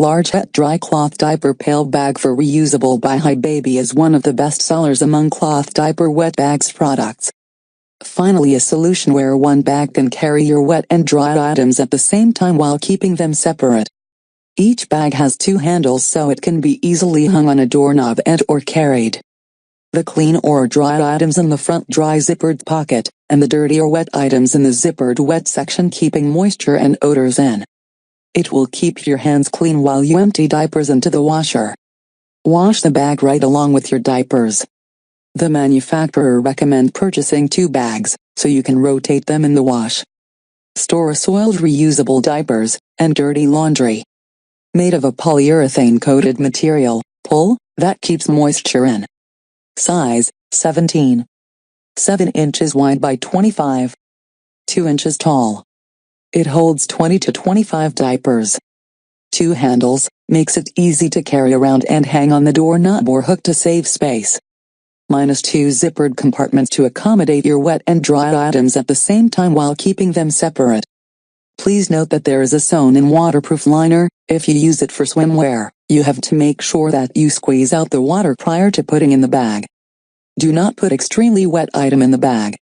Large wet dry cloth diaper pail bag for reusable by Hi Baby is one of the best sellers among cloth diaper wet bags products. Finally, a solution where one bag can carry your wet and dry items at the same time while keeping them separate. Each bag has two handles so it can be easily hung on a doorknob and/or carried. The clean or dry items in the front dry zippered pocket, and the dirty or wet items in the zippered wet section, keeping moisture and odors in. It will keep your hands clean while you empty diapers into the washer. Wash the bag right along with your diapers. The manufacturer recommends purchasing 2 bags, so you can rotate them in the wash. Store soiled reusable diapers and dirty laundry. Made of a polyurethane-coated material, pull, that keeps moisture in. Size, 17. 7 inches wide by 25. 2 inches tall. It holds 20 to 25 diapers. 2 handles, makes it easy to carry around and hang on the doorknob or hook to save space. -2 zippered compartments to accommodate your wet and dry items at the same time while keeping them separate. Please note that there is a sewn-in waterproof liner. If you use it for swimwear, you have to make sure that you squeeze out the water prior to putting in the bag. Do not put extremely wet item in the bag.